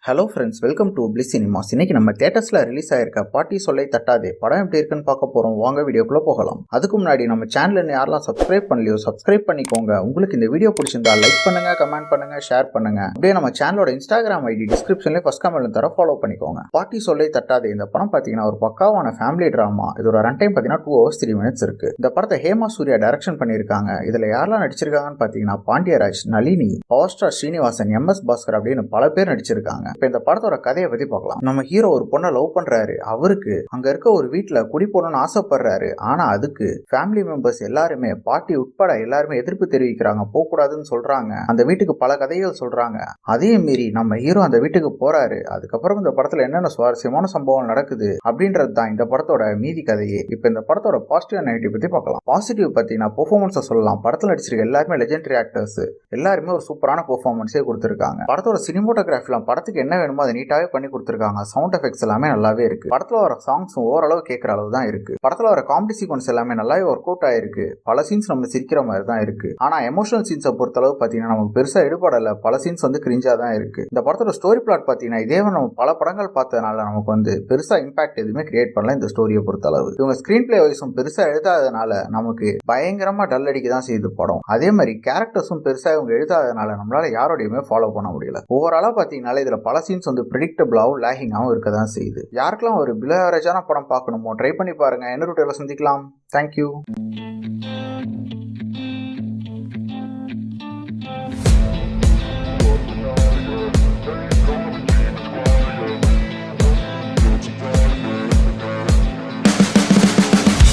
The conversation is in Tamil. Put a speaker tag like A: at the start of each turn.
A: Hello friends, welcome to bliss cinemas. இன்னைக்கு நம்ம தியேட்டர்ஸ்ல ரிலீஸ் ஆயிருக்க பாட்டி சொல்லை தட்டாதே படம் எப்படி இருக்குன்னு பார்க்க போறோம். வாங்க வீடியோக்குள்ள போகலாம். அதுக்கு முன்னாடி நம்ம சேனல் யாரெல்லாம் சப்ஸ்கிரைப் பண்ணலையோ சப்ஸ்கிரைப் பண்ணிக்கோங்க. உங்களுக்கு இந்த வீடியோ பிடிச்சிருந்தா லைக் பண்ணுங்க, கமெண்ட் பண்ணுங்க, ஷேர் பண்ணுங்க. அப்படியே நம்ம சேனலோட இன்ஸ்டாகிராம் ஐடி டிஸ்கிரிப்ஷன்ல ஃபர்ஸ்ட் கமெண்ட்ல தர ஃபாலோ பண்ணிக்கோங்க. பாட்டி சொல்லை தட்டாதே இந்த படம் பாத்தீங்கன்னா ஒரு பக்காவான ஃபேமிலி டிராமா. இதோட ரன் டைம் பாத்தீங்கன்னா 2 hours 3 minutes இருக்கு. இந்த படத்தை ஹேமா சூர்யா டைரக்ஷன் பண்ணிருக்காங்க. இதுல யாரெல்லாம் நடிச்சிருக்காங்கன்னு பாத்தீங்கன்னா Pandiraj, Nalini, power star Srinivasan, MS Bhaskar அப்படின்னு பல பேர் நடிச்சிருக்காங்க. இப்ப இந்த படத்தோட கதையை பத்தி பார்க்கலாம். நம்ம ஹீரோ ஒரு பொண்ணை லவ் பண்றாரு. அவருக்கு அங்க இருக்க ஒரு வீட்டுல குடி போடணும்னு ஆசைப்படுறாரு. ஆனா அதுக்கு ஃபேமிலி மெம்பர்ஸ் எல்லாருமே, பாட்டி உட்பட எல்லாருமே எதிர்ப்பு தெரிவிக்கிறாங்க. போக கூடாதுன்னு சொல்றாங்க. அந்த வீட்டுக்கு பல கதைகள் சொல்றாங்க. அதே மீறி நம்ம ஹீரோ அந்த வீட்டுக்கு போறாரு. அதுக்கப்புறம் இந்த படத்துல என்னென்ன சுவாரஸ்யமான சம்பவம் நடக்குது அப்படின்றது தான் இந்த படத்தோட மீதி கதையே. இப்ப இந்த படத்தோட பாசிட்டிவ் அண்ட் நெகட்டிவ் பத்தி பார்க்கலாம். பாசிட்டிவ் பார்த்தீங்கன்னா பெர்ஃபார்மன்ஸை சொல்லலாம். படத்துல நடிச்சிருக்க எல்லாருமே லெஜெண்டரி ஆக்டர்ஸ். எல்லாருமே ஒரு சூப்பரான பெர்ஃபார்மன்ஸே கொடுத்திருக்காங்க. படத்தோட சினிமோட்டோகிராஃபிலாம் படத்துக்கு என்ன வேணுமோ அதை நீட்டாவே பண்ணி கொடுத்திருக்காங்க. சவுண்ட் எஃபெக்ட்ஸ் எல்லாமே நல்லாவே இருக்கு. படத்துல வர சாங்ஸ் ஓரளவு கேட்கற அளவு தான் இருக்கு. படத்துல வர காமெடி சீக்வன்ஸ் எல்லாமே நல்லாவே ஒர்க் அவுட் ஆயிருக்கு. பல சீன்ஸ் நம்ம சிரிக்கிற மாதிரி தான் இருக்கு. ஆனா எமோஷனல் சீன்ஸை பொறுத்த அளவு பாத்தீங்கன்னா நமக்கு பெருசா எடுபடல. பல சீன்ஸ் கிரிஞ்சா தான் இருக்கு. இந்த படத்தோட ஸ்டோரி பிளாட் பாத்தீங்கன்னா இதே நம்ம பல படங்கள் பார்த்ததுனால நமக்கு பெருசா இம்பாக்ட் எதுவுமே கிரியேட் பண்ணல. இந்த ஸ்டோரியை பொறுத்த அளவு இவங்க ஸ்கிரீன் பிளே வைஸும் பெருசா எழுதாதனால நமக்கு பயங்கரமா டல் அடிக்க தான் செய்யுது படம். அதே மாதிரி கேரக்டர்ஸும் பெருசா இவங்க எழுதாதனால நம்மளால யாரோடையுமே ஃபாலோ பண்ண முடியல. ஓவராலா பாத்தீங்கன்னா இதுல பல சீன்ஸ் பிரெடிக்டபிளாவும் லேகிங்காவும் இருக்க தான் செய்யுது. யாருக்கெல்லாம் ஒரு பிலோ ஆவரேஜான படம் பார்க்கணுமோ ட்ரை பண்ணி பாருங்க. இன்னொரு வீடியோல சந்திக்கலாம். தேங்க்யூ.